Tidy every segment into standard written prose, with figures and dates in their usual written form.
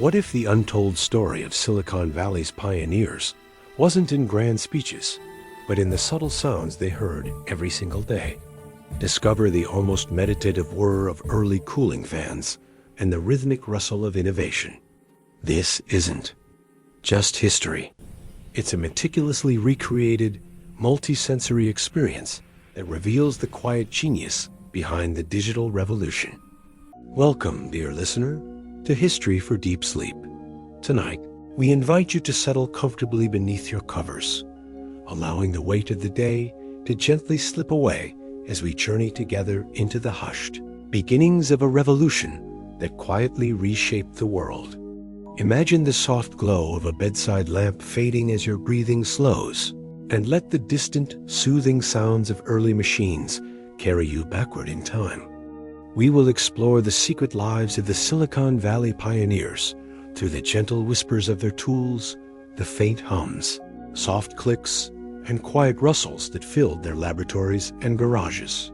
What if the untold story of Silicon Valley's pioneers wasn't in grand speeches, but in the subtle sounds they heard every single day? Discover the almost meditative whir of early cooling fans and the rhythmic rustle of innovation. This isn't just history. It's a meticulously recreated, multi-sensory experience that reveals the quiet genius behind the digital revolution. Welcome, dear listener, to History for Deep Sleep. Tonight, we invite you to settle comfortably beneath your covers, allowing the weight of the day to gently slip away as we journey together into the hushed beginnings of a revolution that quietly reshaped the world. Imagine the soft glow of a bedside lamp fading as your breathing slows, and let the distant, soothing sounds of early machines carry you backward in time. We will explore the secret lives of the Silicon Valley pioneers through the gentle whispers of their tools, the faint hums, soft clicks, and quiet rustles that filled their laboratories and garages.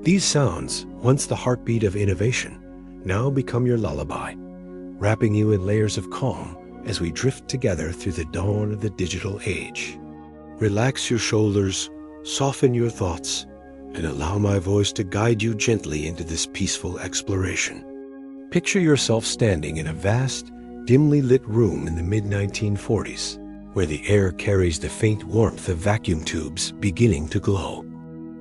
These sounds, once the heartbeat of innovation, now become your lullaby, wrapping you in layers of calm as we drift together through the dawn of the digital age. Relax your shoulders, soften your thoughts, and allow my voice to guide you gently into this peaceful exploration. Picture yourself standing in a vast, dimly lit room in the mid-1940s, where the air carries the faint warmth of vacuum tubes beginning to glow.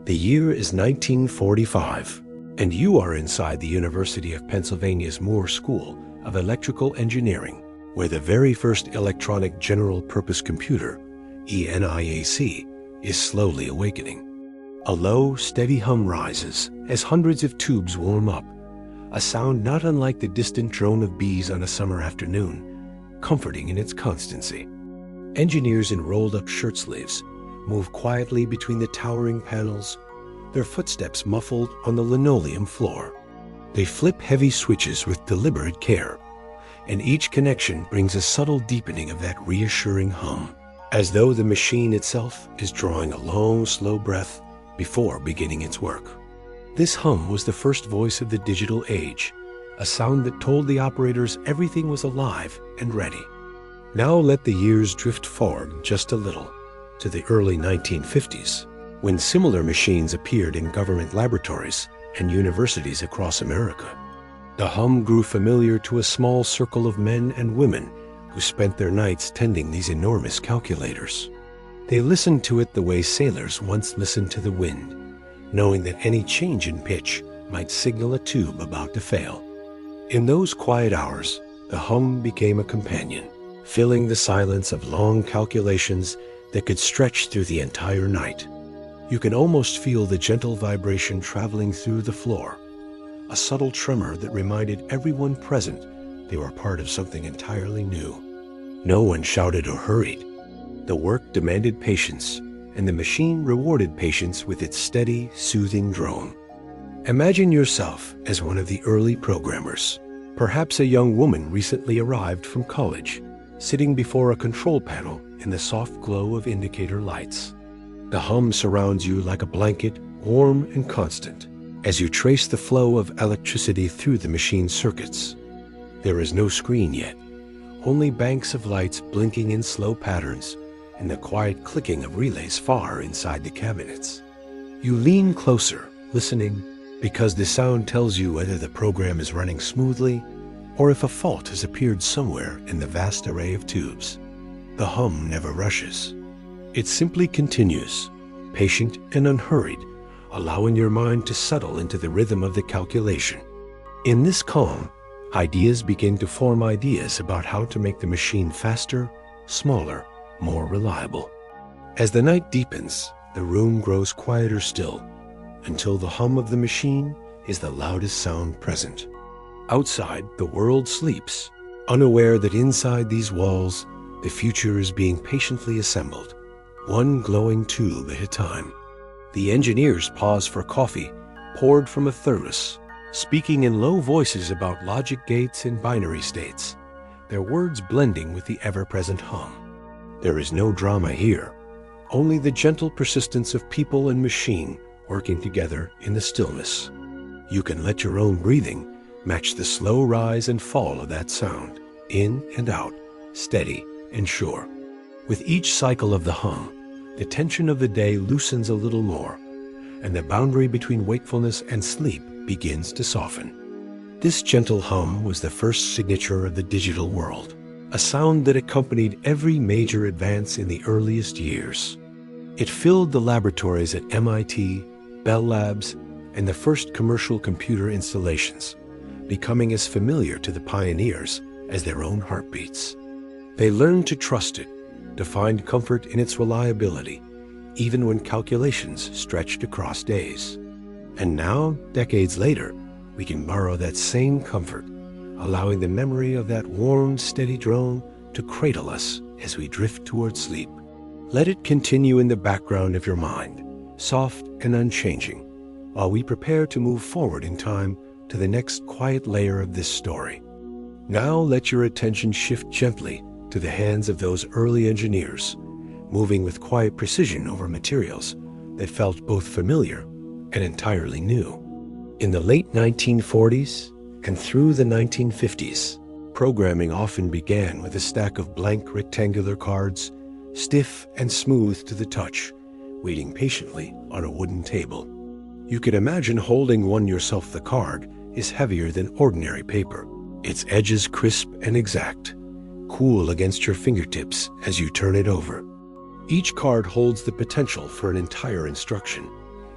The year is 1945, and you are inside the University of Pennsylvania's Moore School of Electrical Engineering, where the very first electronic general-purpose computer, ENIAC, is slowly awakening. A low, steady hum rises as hundreds of tubes warm up, a sound not unlike the distant drone of bees on a summer afternoon, comforting in its constancy. Engineers in rolled-up shirt sleeves move quietly between the towering panels, their footsteps muffled on the linoleum floor. They flip heavy switches with deliberate care, and each connection brings a subtle deepening of that reassuring hum, as though the machine itself is drawing a long, slow breath before beginning its work. This hum was the first voice of the digital age, a sound that told the operators everything was alive and ready. Now let the years drift forward just a little, to the early 1950s, when similar machines appeared in government laboratories and universities across America. The hum grew familiar to a small circle of men and women who spent their nights tending these enormous calculators. They listened to it the way sailors once listened to the wind, knowing that any change in pitch might signal a tube about to fail. In those quiet hours, the hum became a companion, filling the silence of long calculations that could stretch through the entire night. You can almost feel the gentle vibration traveling through the floor, a subtle tremor that reminded everyone present they were part of something entirely new. No one shouted or hurried. The work demanded patience, and the machine rewarded patience with its steady, soothing drone. Imagine yourself as one of the early programmers, perhaps a young woman recently arrived from college, sitting before a control panel in the soft glow of indicator lights. The hum surrounds you like a blanket, warm and constant, as you trace the flow of electricity through the machine's circuits. There is no screen yet, only banks of lights blinking in slow patterns and the quiet clicking of relays far inside the cabinets. You lean closer, listening, because the sound tells you whether the program is running smoothly or if a fault has appeared somewhere in the vast array of tubes. The hum never rushes. It simply continues, patient and unhurried, allowing your mind to settle into the rhythm of the calculation. In this calm, ideas begin to form ideas about how to make the machine faster, smaller, more reliable. As the night deepens, the room grows quieter still, until the hum of the machine is the loudest sound present. Outside, the world sleeps, unaware that inside these walls, the future is being patiently assembled, one glowing tube at a time. The engineers pause for coffee, poured from a thermos, speaking in low voices about logic gates and binary states, their words blending with the ever-present hum. There is no drama here, only the gentle persistence of people and machine working together in the stillness. You can let your own breathing match the slow rise and fall of that sound, in and out, steady and sure. With each cycle of the hum, the tension of the day loosens a little more, and the boundary between wakefulness and sleep begins to soften. This gentle hum was the first signature of the digital world, a sound that accompanied every major advance in the earliest years. It filled the laboratories at MIT, Bell Labs, and the first commercial computer installations, becoming as familiar to the pioneers as their own heartbeats. They learned to trust it, to find comfort in its reliability, even when calculations stretched across days. And now, decades later, we can borrow that same comfort, allowing the memory of that warm, steady drone to cradle us as we drift toward sleep. Let it continue in the background of your mind, soft and unchanging, while we prepare to move forward in time to the next quiet layer of this story. Now let your attention shift gently to the hands of those early engineers, moving with quiet precision over materials that felt both familiar and entirely new. In the late 1940s and through the 1950s, programming often began with a stack of blank rectangular cards, stiff and smooth to the touch, waiting patiently on a wooden table. You could imagine holding one yourself. The card is heavier than ordinary paper, its edges crisp and exact, cool against your fingertips as you turn it over. Each card holds the potential for an entire instruction,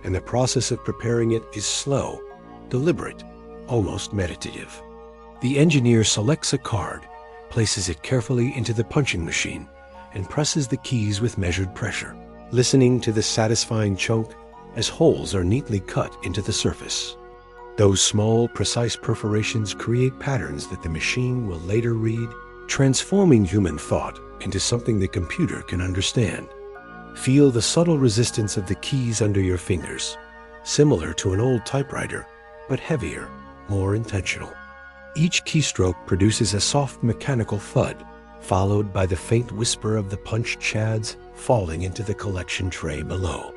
and the process of preparing it is slow, deliberate, almost meditative. The engineer selects a card, places it carefully into the punching machine, and presses the keys with measured pressure, listening to the satisfying chunk as holes are neatly cut into the surface. Those small, precise perforations create patterns that the machine will later read, transforming human thought into something the computer can understand. Feel the subtle resistance of the keys under your fingers, similar to an old typewriter, but heavier, more intentional. Each keystroke produces a soft mechanical thud, followed by the faint whisper of the punched shads falling into the collection tray below.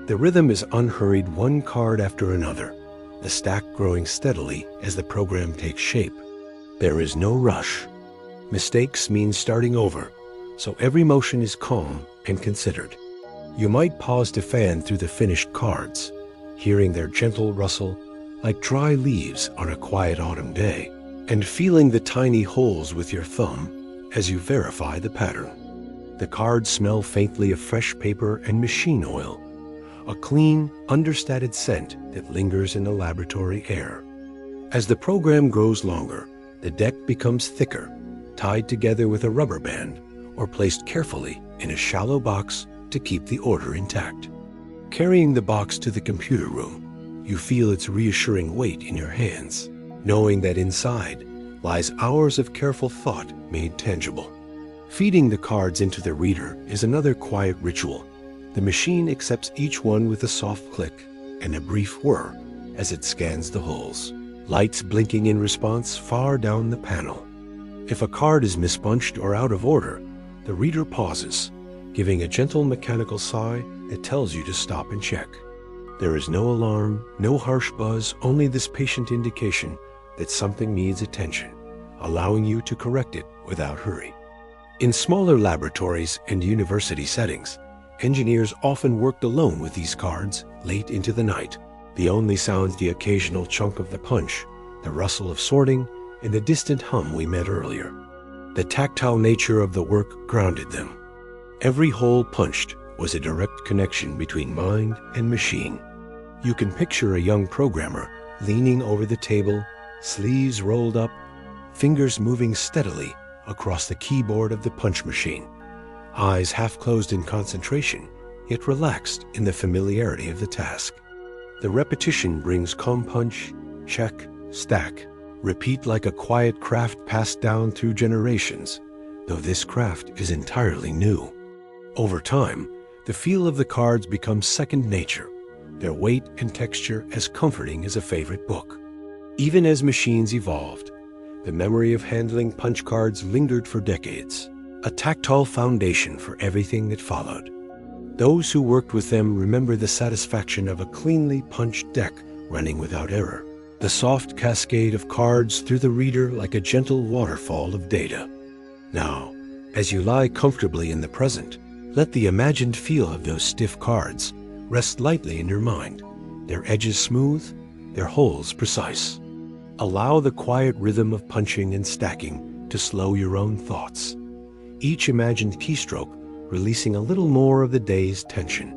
The rhythm is unhurried, one card after another, the stack growing steadily as the program takes shape. There is no rush. Mistakes mean starting over, so every motion is calm and considered. You might pause to fan through the finished cards, hearing their gentle rustle like dry leaves on a quiet autumn day, and feeling the tiny holes with your thumb as you verify the pattern. The cards smell faintly of fresh paper and machine oil, a clean, understated scent that lingers in the laboratory air. As the program grows longer, the deck becomes thicker, tied together with a rubber band, or placed carefully in a shallow box to keep the order intact. Carrying the box to the computer room, you feel its reassuring weight in your hands, knowing that inside lies hours of careful thought made tangible. Feeding the cards into the reader is another quiet ritual. The machine accepts each one with a soft click and a brief whir as it scans the holes, lights blinking in response far down the panel. If a card is mispunched or out of order, the reader pauses, giving a gentle mechanical sigh that tells you to stop and check. There is no alarm, no harsh buzz, only this patient indication that something needs attention, allowing you to correct it without hurry. In smaller laboratories and university settings, engineers often worked alone with these cards late into the night. The only sounds the occasional chunk of the punch, the rustle of sorting, and the distant hum we met earlier. The tactile nature of the work grounded them. Every hole punched was a direct connection between mind and machine. You can picture a young programmer leaning over the table, sleeves rolled up, fingers moving steadily across the keyboard of the punch machine, eyes half closed in concentration, yet relaxed in the familiarity of the task. The repetition brings calm punch, check, stack, repeat like a quiet craft passed down through generations, though this craft is entirely new. Over time, the feel of the cards becomes second nature, their weight and texture as comforting as a favorite book. Even as machines evolved, the memory of handling punch cards lingered for decades, a tactile foundation for everything that followed. Those who worked with them remember the satisfaction of a cleanly punched deck running without error, the soft cascade of cards through the reader like a gentle waterfall of data. Now, as you lie comfortably in the present, let the imagined feel of those stiff cards rest lightly in your mind, their edges smooth, their holes precise. Allow the quiet rhythm of punching and stacking to slow your own thoughts, each imagined keystroke releasing a little more of the day's tension.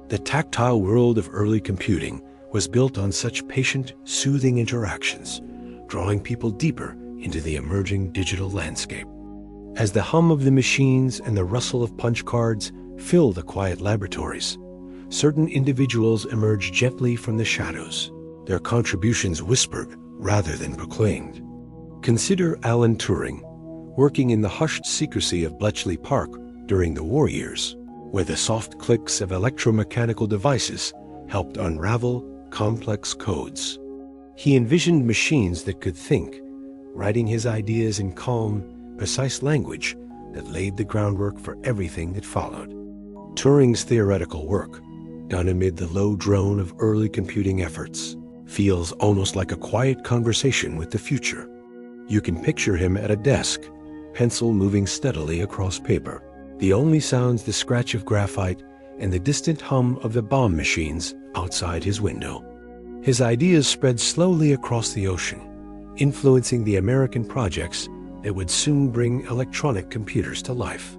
The tactile world of early computing was built on such patient, soothing interactions, drawing people deeper into the emerging digital landscape. As the hum of the machines and the rustle of punch cards fill the quiet laboratories, certain individuals emerge gently from the shadows, their contributions whispered rather than proclaimed. Consider Alan Turing, working in the hushed secrecy of Bletchley Park during the war years, where the soft clicks of electromechanical devices helped unravel complex codes. He envisioned machines that could think, writing his ideas in calm, precise language that laid the groundwork for everything that followed. Turing's theoretical work, done amid the low drone of early computing efforts, feels almost like a quiet conversation with the future. You can picture him at a desk, pencil moving steadily across paper. The only sounds the scratch of graphite and the distant hum of the bomb machines outside his window. His ideas spread slowly across the ocean, influencing the American projects that would soon bring electronic computers to life.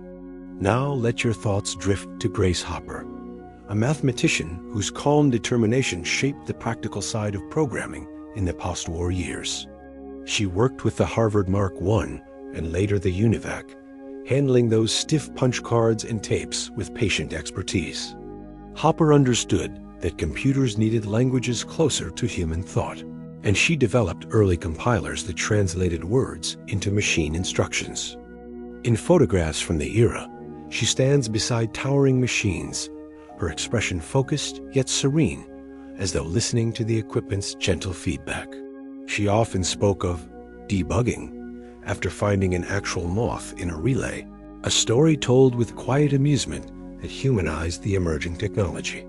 Now let your thoughts drift to Grace Hopper, a mathematician whose calm determination shaped the practical side of programming in the post-war years. She worked with the Harvard Mark I and later the ENIAC, handling those stiff punch cards and tapes with patient expertise. Hopper understood that computers needed languages closer to human thought, and she developed early compilers that translated words into machine instructions. In photographs from the era, she stands beside towering machines, her expression focused yet serene, as though listening to the equipment's gentle feedback. She often spoke of debugging after finding an actual moth in a relay, a story told with quiet amusement that humanized the emerging technology.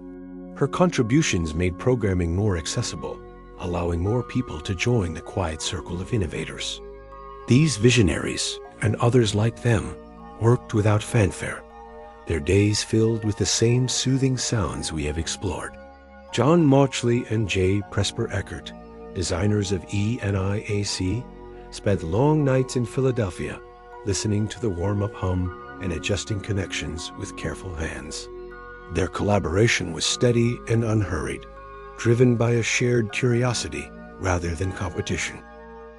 Her contributions made programming more accessible, allowing more people to join the quiet circle of innovators. These visionaries, and others like them, worked without fanfare, their days filled with the same soothing sounds we have explored. John Mauchly and J. Presper Eckert, designers of ENIAC, spent long nights in Philadelphia listening to the warm-up hum and adjusting connections with careful hands. Their collaboration was steady and unhurried, driven by a shared curiosity rather than competition.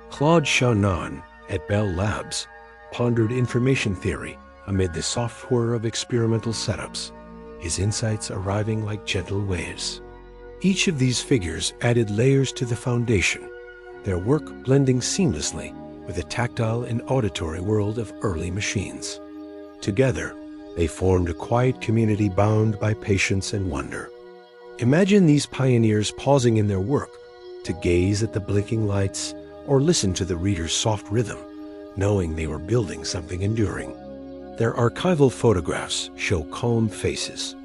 Claude Shannon at Bell Labs pondered information theory amid the soft whir of experimental setups, his insights arriving like gentle waves. Each of these figures added layers to the foundation, their work blending seamlessly with the tactile and auditory world of early machines. Together, they formed a quiet community bound by patience and wonder. Imagine these pioneers pausing in their work to gaze at the blinking lights or listen to the reader's soft rhythm, knowing they were building something enduring. Their archival photographs show calm faces,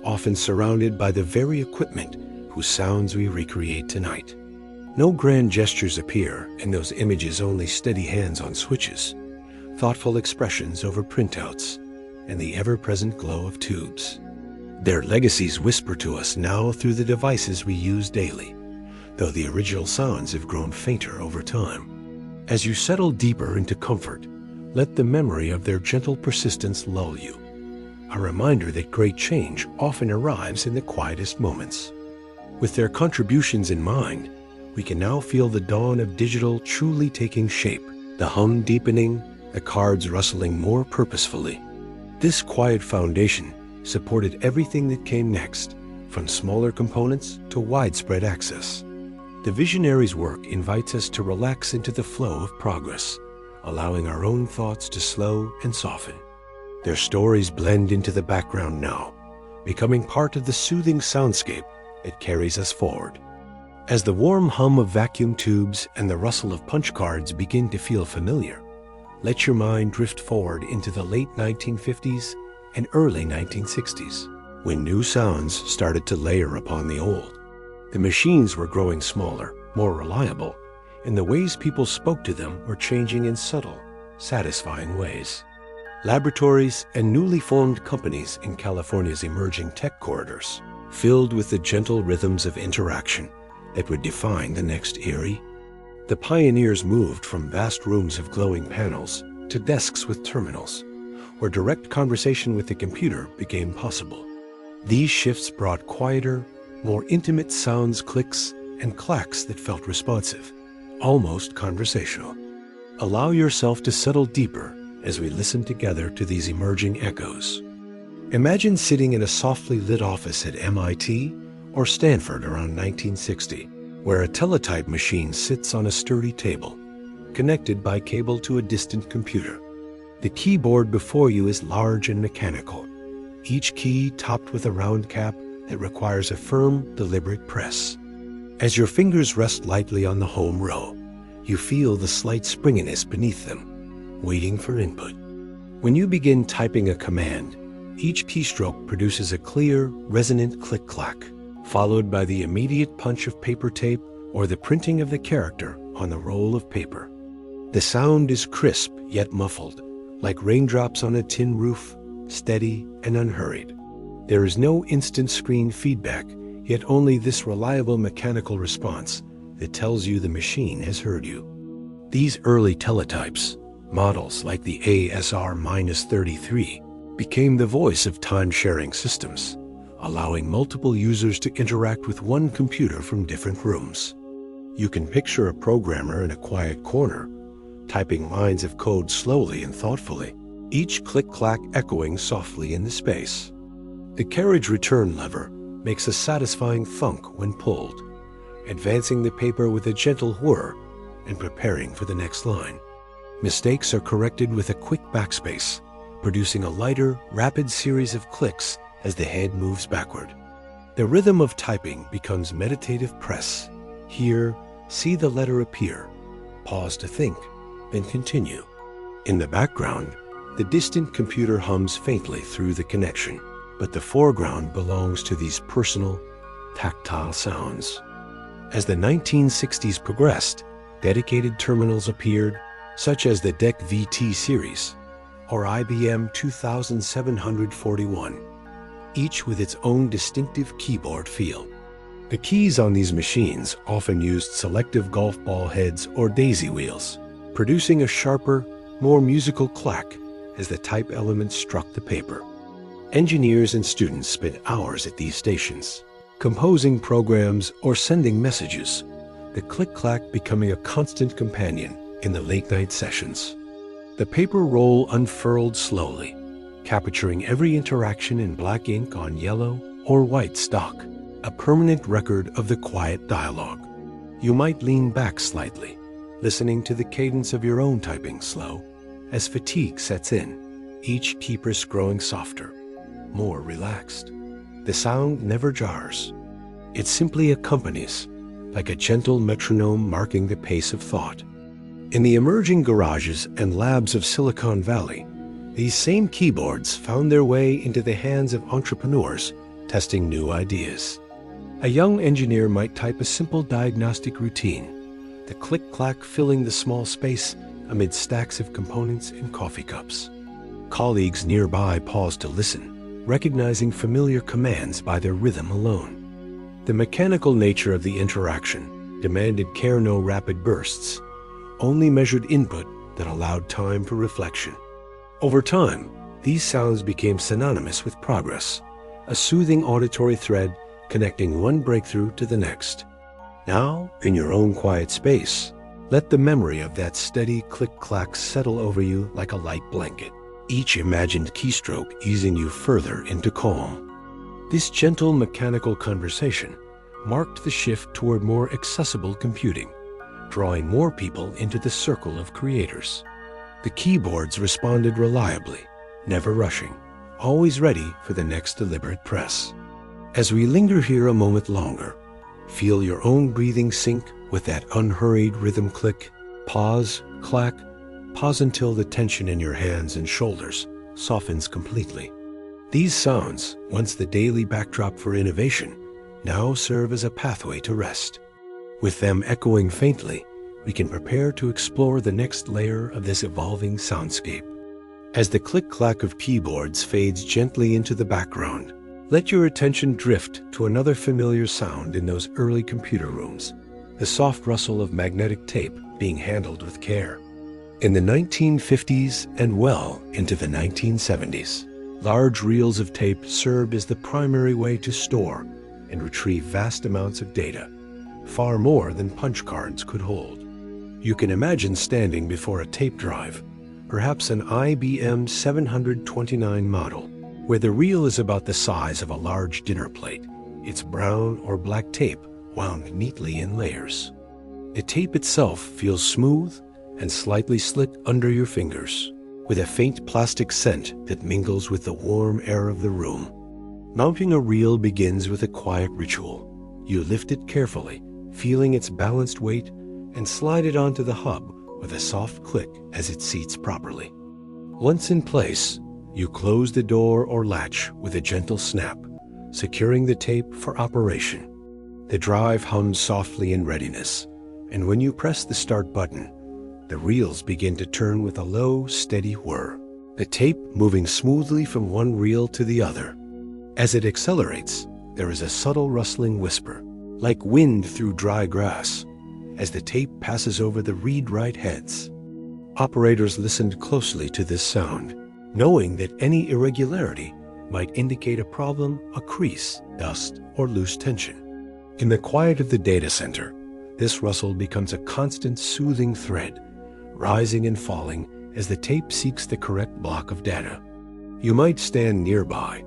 often surrounded by the very equipment whose sounds we recreate tonight. No grand gestures appear in those images, only steady hands on switches, thoughtful expressions over printouts, and the ever-present glow of tubes. Their legacies whisper to us now through the devices we use daily, though the original sounds have grown fainter over time. As you settle deeper into comfort, let the memory of their gentle persistence lull you, a reminder that great change often arrives in the quietest moments. With their contributions in mind, we can now feel the dawn of digital truly taking shape, the hum deepening, the cards rustling more purposefully. This quiet foundation supported everything that came next, from smaller components to widespread access. The visionaries' work invites us to relax into the flow of progress, allowing our own thoughts to slow and soften. Their stories blend into the background now, becoming part of the soothing soundscape that carries us forward. As the warm hum of vacuum tubes and the rustle of punch cards begin to feel familiar, let your mind drift forward into the late 1950s and early 1960s, when new sounds started to layer upon the old. The machines were growing smaller, more reliable, and the ways people spoke to them were changing in subtle, satisfying ways. Laboratories and newly formed companies in California's emerging tech corridors, filled with the gentle rhythms of interaction that would define the next era. The pioneers moved from vast rooms of glowing panels to desks with terminals, where direct conversation with the computer became possible. These shifts brought quieter, more intimate sounds, clicks, and clacks that felt responsive, almost conversational. Allow yourself to settle deeper as we listen together to these emerging echoes. Imagine sitting in a softly lit office at MIT or Stanford around 1960, where a teletype machine sits on a sturdy table, connected by cable to a distant computer. The keyboard before you is large and mechanical, each key topped with a round cap that requires a firm, deliberate press. As your fingers rest lightly on the home row, you feel the slight springiness beneath them, waiting for input. When you begin typing a command, each keystroke produces a clear, resonant click-clack, followed by the immediate punch of paper tape or the printing of the character on the roll of paper. The sound is crisp yet muffled, like raindrops on a tin roof, steady and unhurried. There is no instant screen feedback, yet only this reliable mechanical response that tells you the machine has heard you. These early teletypes, models like the ASR-33, became the voice of time-sharing systems, allowing multiple users to interact with one computer from different rooms. You can picture a programmer in a quiet corner, typing lines of code slowly and thoughtfully, each click-clack echoing softly in the space. The carriage return lever makes a satisfying thunk when pulled, advancing the paper with a gentle whir and preparing for the next line. Mistakes are corrected with a quick backspace, producing a lighter, rapid series of clicks as the head moves backward. The rhythm of typing becomes meditative press. Hear, see the letter appear, pause to think, then continue. In the background, the distant computer hums faintly through the connection, but the foreground belongs to these personal, tactile sounds. As the 1960s progressed, dedicated terminals appeared, such as the DEC VT series or IBM 2741, each with its own distinctive keyboard feel. The keys on these machines often used selective golf ball heads or daisy wheels, producing a sharper, more musical clack as the type elements struck the paper. Engineers and students spent hours at these stations, composing programs or sending messages, the click-clack becoming a constant companion in the late-night sessions. The paper roll unfurled slowly, capturing every interaction in black ink on yellow or white stock, a permanent record of the quiet dialogue. You might lean back slightly, listening to the cadence of your own typing slow, as fatigue sets in, each keypress growing softer, more relaxed. The sound never jars. It simply accompanies, like a gentle metronome marking the pace of thought. In the emerging garages and labs of Silicon Valley, these same keyboards found their way into the hands of entrepreneurs testing new ideas. A young engineer might type a simple diagnostic routine, the click-clack filling the small space amid stacks of components and coffee cups. Colleagues nearby pause to listen, recognizing familiar commands by their rhythm alone. The mechanical nature of the interaction demanded no rapid bursts, only measured input that allowed time for reflection. Over time, these sounds became synonymous with progress, a soothing auditory thread connecting one breakthrough to the next. Now, in your own quiet space, let the memory of that steady click-clack settle over you like a light blanket, each imagined keystroke easing you further into calm. This gentle mechanical conversation marked the shift toward more accessible computing, drawing more people into the circle of creators. The keyboards responded reliably, never rushing, always ready for the next deliberate press. As we linger here a moment longer, feel your own breathing sync with that unhurried rhythm click, pause, clack, pause until the tension in your hands and shoulders softens completely. These sounds, once the daily backdrop for innovation, now serve as a pathway to rest. With them echoing faintly, we can prepare to explore the next layer of this evolving soundscape. As the click-clack of keyboards fades gently into the background, let your attention drift to another familiar sound in those early computer rooms, the soft rustle of magnetic tape being handled with care. In the 1950s and well into the 1970s, large reels of tape served as the primary way to store and retrieve vast amounts of data, far more than punch cards could hold. You can imagine standing before a tape drive, perhaps an IBM 729 model, where the reel is about the size of a large dinner plate, its brown or black tape wound neatly in layers. The tape itself feels smooth and slightly slick under your fingers, with a faint plastic scent that mingles with the warm air of the room. Mounting a reel begins with a quiet ritual. You lift it carefully, feeling its balanced weight, and slide it onto the hub with a soft click as it seats properly. Once in place, you close the door or latch with a gentle snap, securing the tape for operation. The drive hums softly in readiness, and when you press the start button, the reels begin to turn with a low, steady whir, the tape moving smoothly from one reel to the other. As it accelerates, there is a subtle rustling whisper, like wind through dry grass, as the tape passes over the read-write heads. Operators listened closely to this sound, knowing that any irregularity might indicate a problem, a crease, dust, or loose tension. In the quiet of the data center, this rustle becomes a constant soothing thread, rising and falling as the tape seeks the correct block of data. You might stand nearby,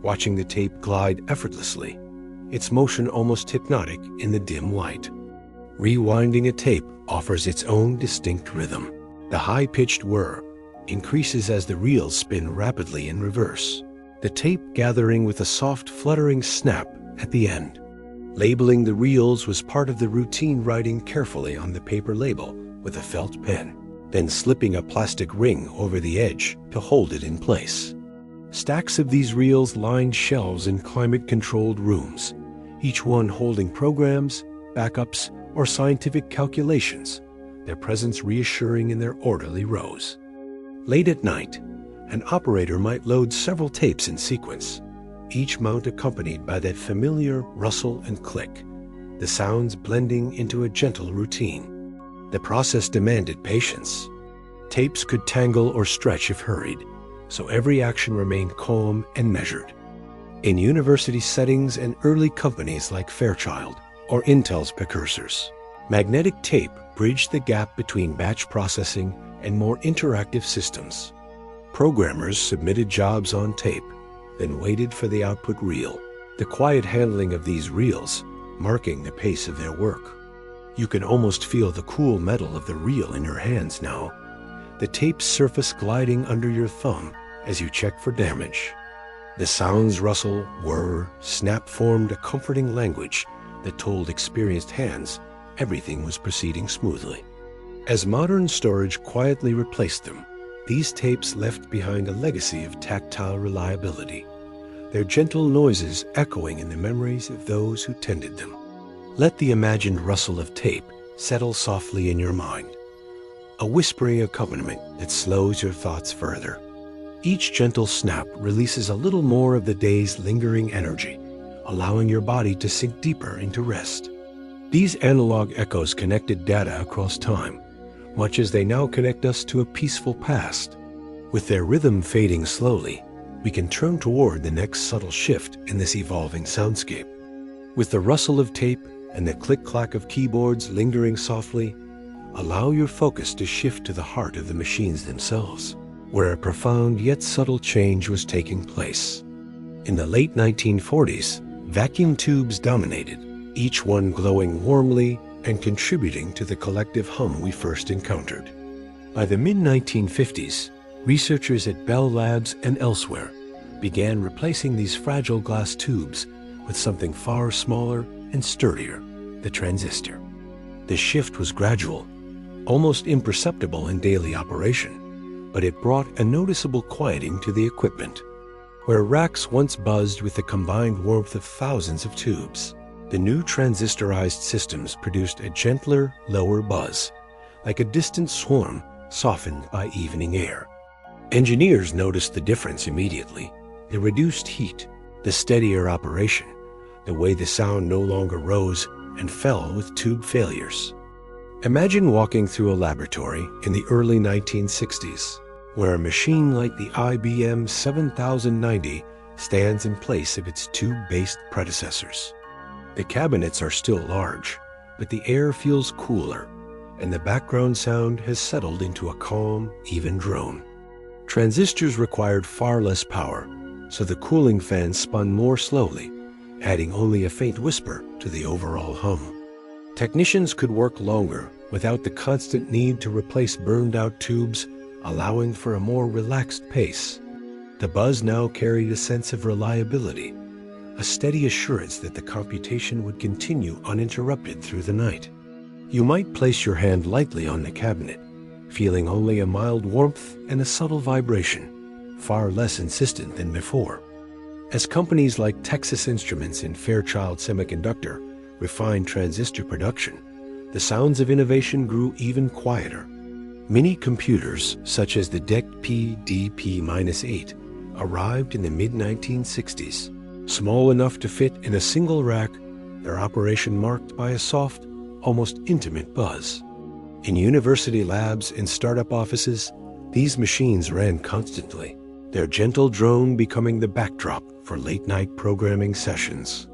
watching the tape glide effortlessly, its motion almost hypnotic in the dim light. Rewinding a tape offers its own distinct rhythm. The high-pitched whir increases as the reels spin rapidly in reverse, the tape gathering with a soft fluttering snap at the end. Labeling the reels was part of the routine, writing carefully on the paper label with a felt pen, then slipping a plastic ring over the edge to hold it in place. Stacks of these reels lined shelves in climate-controlled rooms, each one holding programs, backups, or scientific calculations, their presence reassuring in their orderly rows. Late at night, an operator might load several tapes in sequence, each mount accompanied by that familiar rustle and click, the sounds blending into a gentle routine. The process demanded patience. Tapes could tangle or stretch if hurried, so every action remained calm and measured. In university settings and early companies like Fairchild, or Intel's precursors, magnetic tape bridged the gap between batch processing and more interactive systems. Programmers submitted jobs on tape, then waited for the output reel, the quiet handling of these reels marking the pace of their work. You can almost feel the cool metal of the reel in your hands now, the tape's surface gliding under your thumb as you check for damage. The sounds rustle, whir, snap formed a comforting language that told experienced hands everything was proceeding smoothly. As modern storage quietly replaced them, these tapes left behind a legacy of tactile reliability, their gentle noises echoing in the memories of those who tended them. Let the imagined rustle of tape settle softly in your mind, a whispering accompaniment that slows your thoughts further. Each gentle snap releases a little more of the day's lingering energy, allowing your body to sink deeper into rest. These analog echoes connected data across time, much as they now connect us to a peaceful past. With their rhythm fading slowly, we can turn toward the next subtle shift in this evolving soundscape. With the rustle of tape and the click-clack of keyboards lingering softly, allow your focus to shift to the heart of the machines themselves, where a profound yet subtle change was taking place. In the late 1940s, vacuum tubes dominated, each one glowing warmly and contributing to the collective hum we first encountered. By the mid-1950s, researchers at Bell Labs and elsewhere began replacing these fragile glass tubes with something far smaller and sturdier, the transistor. The shift was gradual, almost imperceptible in daily operation, but it brought a noticeable quieting to the equipment. Where racks once buzzed with the combined warmth of thousands of tubes, The new transistorized systems produced a gentler, lower buzz, like a distant swarm softened by evening air. Engineers noticed the difference immediately. The reduced heat, the steadier operation, the way the sound no longer rose and fell with tube failures. Imagine walking through a laboratory in the early 1960s, where a machine like the IBM 7090 stands in place of its tube-based predecessors. The cabinets are still large, but the air feels cooler, and the background sound has settled into a calm, even drone. Transistors required far less power, so the cooling fan spun more slowly, adding only a faint whisper to the overall hum. Technicians could work longer without the constant need to replace burned-out tubes, allowing for a more relaxed pace. The buzz now carried a sense of reliability, a steady assurance that the computation would continue uninterrupted through the night. You might place your hand lightly on the cabinet, feeling only a mild warmth and a subtle vibration, far less insistent than before. As companies like Texas Instruments and Fairchild Semiconductor refined transistor production, the sounds of innovation grew even quieter. Mini computers, such as the DEC P-DP-8, arrived in the mid-1960s. Small enough to fit in a single rack, their operation marked by a soft, almost intimate buzz. In university labs and startup offices, these machines ran constantly, their gentle drone becoming the backdrop for late-night programming sessions.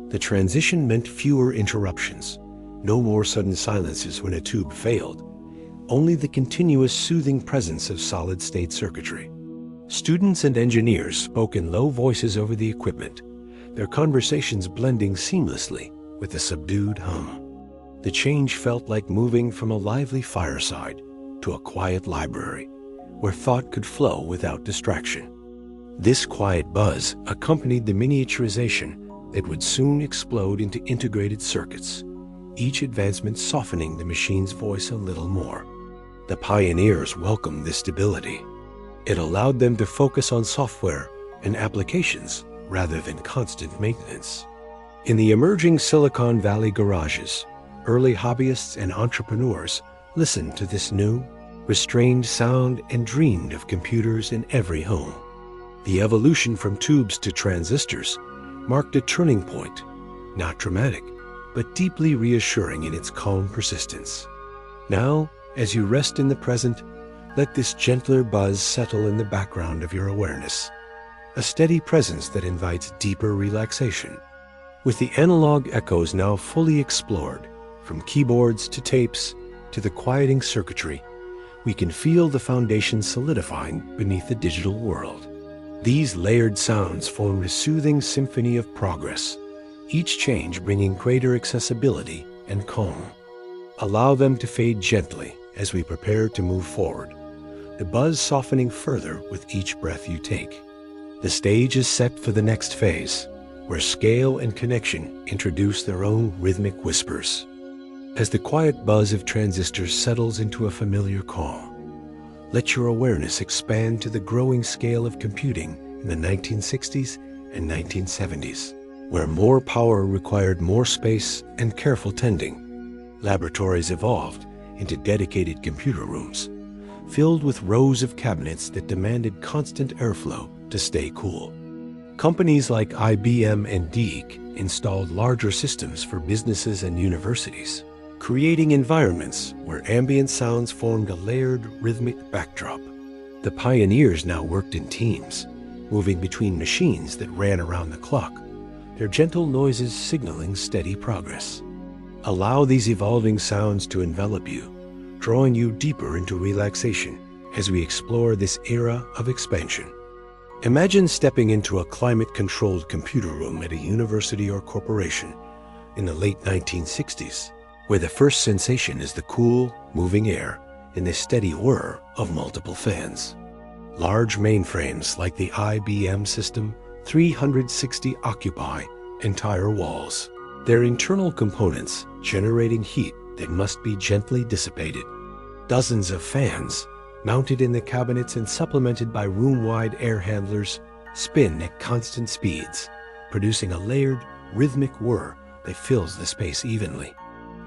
The transition meant fewer interruptions, no more sudden silences when a tube failed, only the continuous soothing presence of solid-state circuitry. Students and engineers spoke in low voices over the equipment, their conversations blending seamlessly with the subdued hum. The change felt like moving from a lively fireside to a quiet library, where thought could flow without distraction. This quiet buzz accompanied the miniaturization that would soon explode into integrated circuits, each advancement softening the machine's voice a little more. The pioneers welcomed this stability. It allowed them to focus on software and applications rather than constant maintenance. In the emerging Silicon Valley garages, early hobbyists and entrepreneurs listened to this new, restrained sound and dreamed of computers in every home. The evolution from tubes to transistors marked a turning point, not dramatic, but deeply reassuring in its calm persistence. Now, as you rest in the present, let this gentler buzz settle in the background of your awareness, a steady presence that invites deeper relaxation. With the analog echoes now fully explored, from keyboards to tapes to the quieting circuitry, we can feel the foundation solidifying beneath the digital world. These layered sounds form a soothing symphony of progress, each change bringing greater accessibility and calm. Allow them to fade gently as we prepare to move forward, the buzz softening further with each breath you take. The stage is set for the next phase, where scale and connection introduce their own rhythmic whispers. As the quiet buzz of transistors settles into a familiar calm, let your awareness expand to the growing scale of computing in the 1960s and 1970s, where more power required more space and careful tending. Laboratories evolved into dedicated computer rooms, filled with rows of cabinets that demanded constant airflow to stay cool. Companies like IBM and DEC installed larger systems for businesses and universities, creating environments where ambient sounds formed a layered rhythmic backdrop. The pioneers now worked in teams, moving between machines that ran around the clock, their gentle noises signaling steady progress. Allow these evolving sounds to envelop you, drawing you deeper into relaxation as we explore this era of expansion. Imagine stepping into a climate-controlled computer room at a university or corporation in the late 1960s, where the first sensation is the cool, moving air and the steady whir of multiple fans. Large mainframes like the IBM System 360 occupy entire walls, their internal components generating heat that must be gently dissipated. Dozens of fans, mounted in the cabinets and supplemented by room-wide air handlers, spin at constant speeds, producing a layered, rhythmic whir that fills the space evenly.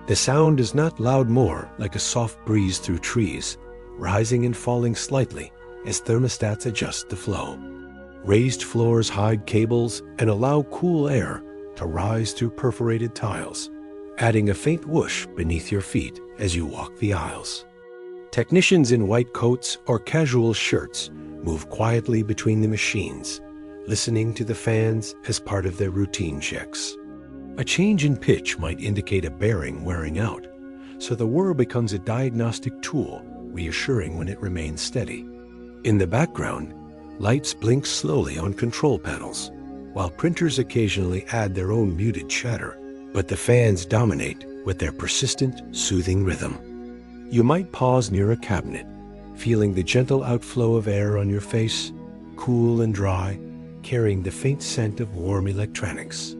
The sound is not loud, more like a soft breeze through trees, rising and falling slightly as thermostats adjust the flow. Raised floors hide cables and allow cool air to rise through perforated tiles, adding a faint whoosh beneath your feet as you walk the aisles. Technicians in white coats or casual shirts move quietly between the machines, listening to the fans as part of their routine checks. A change in pitch might indicate a bearing wearing out, so the whir becomes a diagnostic tool, reassuring when it remains steady. In the background, lights blink slowly on control panels, while printers occasionally add their own muted chatter, but the fans dominate with their persistent, soothing rhythm. You might pause near a cabinet, feeling the gentle outflow of air on your face, cool and dry, carrying the faint scent of warm electronics.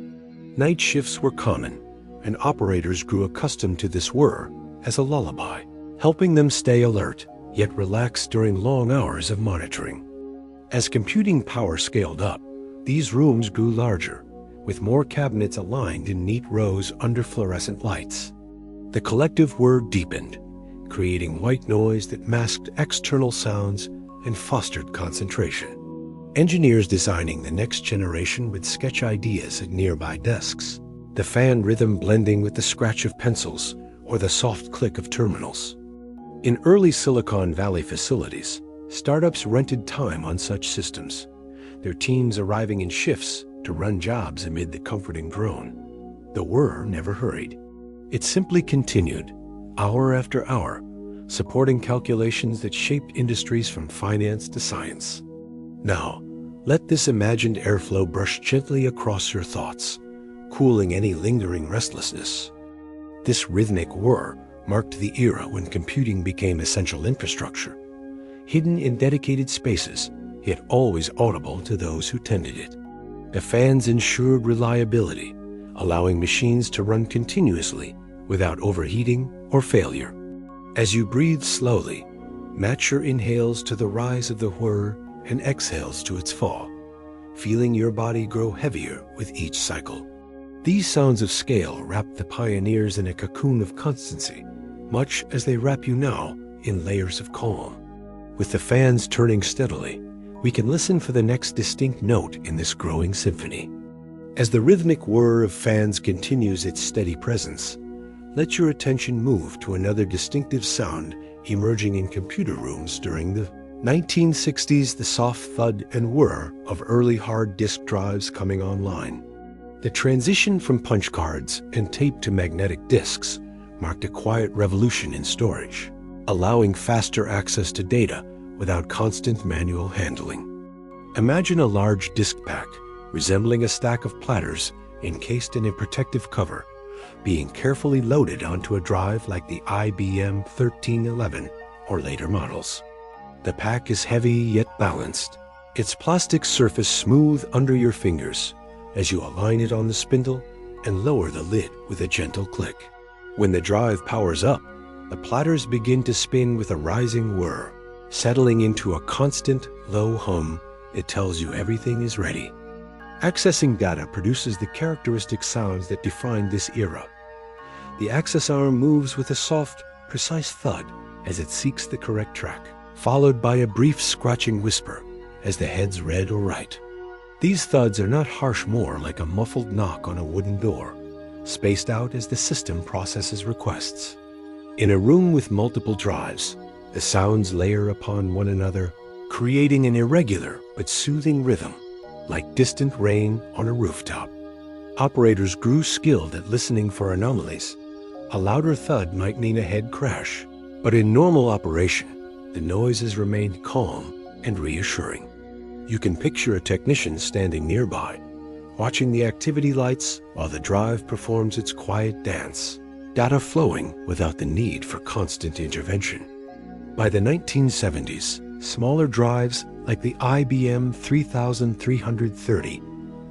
Night shifts were common, and operators grew accustomed to this whir as a lullaby, helping them stay alert, yet relaxed during long hours of monitoring. As computing power scaled up, these rooms grew larger, with more cabinets aligned in neat rows under fluorescent lights. The collective whir deepened, creating white noise that masked external sounds and fostered concentration. Engineers designing the next generation would sketch ideas at nearby desks, the fan rhythm blending with the scratch of pencils or the soft click of terminals. In early Silicon Valley facilities, startups rented time on such systems, their teams arriving in shifts to run jobs amid the comforting drone. The whir never hurried. It simply continued, hour after hour, supporting calculations that shaped industries from finance to science. Now, let this imagined airflow brush gently across your thoughts, cooling any lingering restlessness. This rhythmic whir marked the era when computing became essential infrastructure, hidden in dedicated spaces, yet always audible to those who tended it. The fans ensured reliability, allowing machines to run continuously without overheating or failure. As you breathe slowly, match your inhales to the rise of the whir and exhales to its fall, feeling your body grow heavier with each cycle. These sounds of scale wrap the pioneers in a cocoon of constancy, much as they wrap you now in layers of calm. With the fans turning steadily, we can listen for the next distinct note in this growing symphony. As the rhythmic whir of fans continues its steady presence, let your attention move to another distinctive sound emerging in computer rooms during the 1960s, the soft thud and whir of early hard disk drives coming online. The transition from punch cards and tape to magnetic disks marked a quiet revolution in storage, allowing faster access to data without constant manual handling. Imagine a large disk pack resembling a stack of platters encased in a protective cover, being carefully loaded onto a drive like the IBM 1311 or later models. The pack is heavy yet balanced, its plastic surface smooth under your fingers as you align it on the spindle and lower the lid with a gentle click. When the drive powers up, the platters begin to spin with a rising whir, settling into a constant, low hum that tells you everything is ready. Accessing data produces the characteristic sounds that define this era. The access arm moves with a soft, precise thud as it seeks the correct track, followed by a brief scratching whisper as the heads read or write. These thuds are not harsh, more like a muffled knock on a wooden door, spaced out as the system processes requests. In a room with multiple drives, the sounds layer upon one another, creating an irregular but soothing rhythm, like distant rain on a rooftop. Operators grew skilled at listening for anomalies. A louder thud might mean a head crash, but in normal operation, the noises remained calm and reassuring. You can picture a technician standing nearby, watching the activity lights while the drive performs its quiet dance, data flowing without the need for constant intervention. By the 1970s, smaller drives like the IBM 3330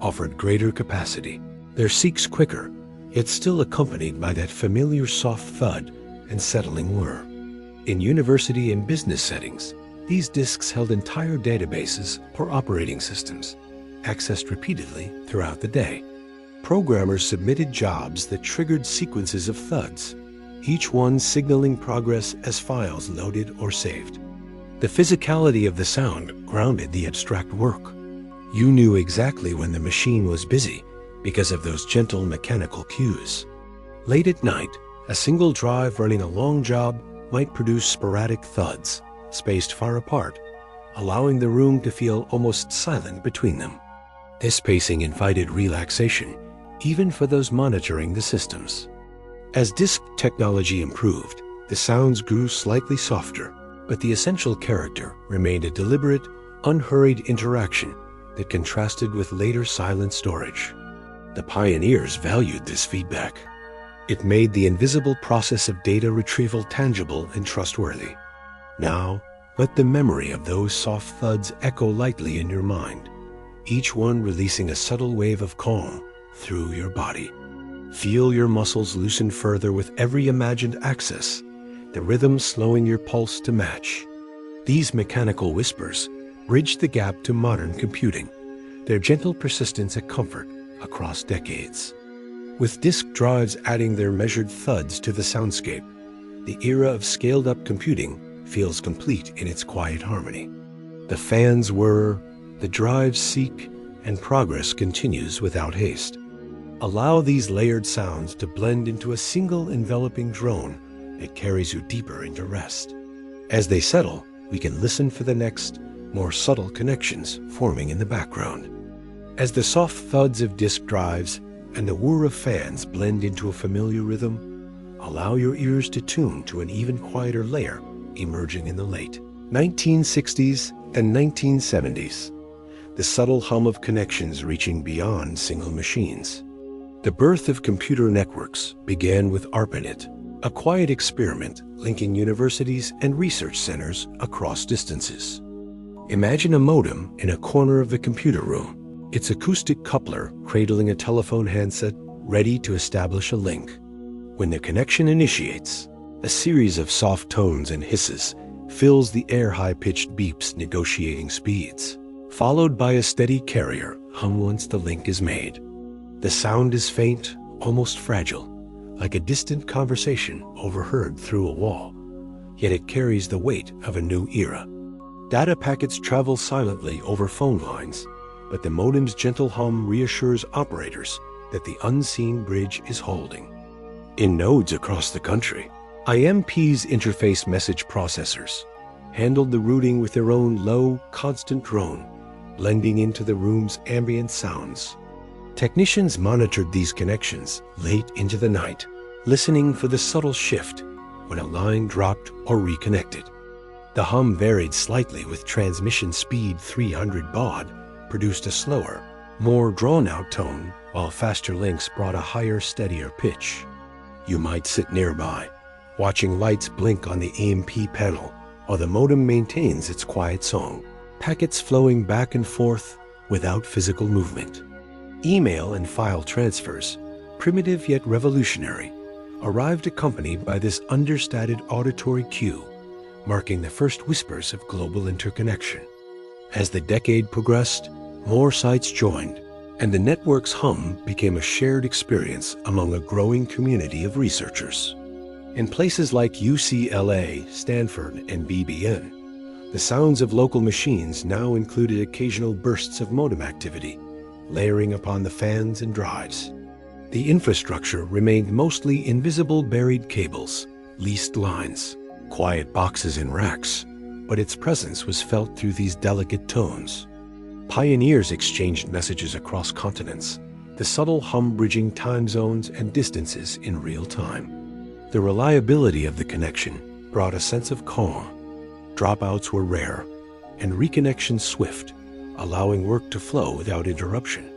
offered greater capacity. Their seeks quicker, yet still accompanied by that familiar soft thud and settling whir. In university and business settings, these disks held entire databases or operating systems, accessed repeatedly throughout the day. programmers submitted jobs that triggered sequences of thuds, each one signaling progress as files loaded or saved. The physicality of the sound grounded the abstract work. You knew exactly when the machine was busy because of those gentle mechanical cues. Late at night, a single drive running a long job might produce sporadic thuds, spaced far apart, allowing the room to feel almost silent between them. This pacing invited relaxation, even for those monitoring the systems. As disk technology improved, the sounds grew slightly softer, but the essential character remained a deliberate, unhurried interaction that contrasted with later silent storage. The pioneers valued this feedback. It made the invisible process of data retrieval tangible and trustworthy. Now, let the memory of those soft thuds echo lightly in your mind, each one releasing a subtle wave of calm through your body. Feel your muscles loosen further with every imagined access, the rhythm slowing your pulse to match. These mechanical whispers bridge the gap to modern computing, their gentle persistence a comfort across decades. With disk drives adding their measured thuds to the soundscape, the era of scaled-up computing feels complete in its quiet harmony. The fans whir, the drives seek, and progress continues without haste. Allow these layered sounds to blend into a single enveloping drone that carries you deeper into rest. As they settle, we can listen for the next, more subtle connections forming in the background. As the soft thuds of disk drives and the whir of fans blend into a familiar rhythm, allow your ears to tune to an even quieter layer emerging in the late 1960s and 1970s, the subtle hum of connections reaching beyond single machines. The birth of computer networks began with ARPANET, a quiet experiment linking universities and research centers across distances. Imagine a modem in a corner of the computer room, its acoustic coupler cradling a telephone handset ready to establish a link. When the connection initiates, a series of soft tones and hisses fills the air, high-pitched beeps negotiating speeds, followed by a steady carrier hum once the link is made. The sound is faint, almost fragile, like a distant conversation overheard through a wall, yet it carries the weight of a new era. Data packets travel silently over phone lines, but the modem's gentle hum reassures operators that the unseen bridge is holding. In nodes across the country, IMP's interface message processors handled the routing with their own low, constant drone, blending into the room's ambient sounds. Technicians monitored these connections late into the night, listening for the subtle shift when a line dropped or reconnected. The hum varied slightly with transmission speed. 300 baud produced a slower, more drawn-out tone, while faster links brought a higher, steadier pitch. You might sit nearby, watching lights blink on the EMP panel while the modem maintains its quiet song, packets flowing back and forth without physical movement. Email and file transfers, primitive yet revolutionary, arrived accompanied by this understated auditory cue, marking the first whispers of global interconnection. As the decade progressed, more sites joined, and the network's hum became a shared experience among a growing community of researchers. In places like UCLA, Stanford, and BBN, the sounds of local machines now included occasional bursts of modem activity, layering upon the fans and drives. The infrastructure remained mostly invisible buried cables, leased lines, quiet boxes in racks, but its presence was felt through these delicate tones. Pioneers exchanged messages across continents, the subtle hum bridging time zones and distances in real time. The reliability of the connection brought a sense of calm. Dropouts were rare, and reconnection swift, allowing work to flow without interruption.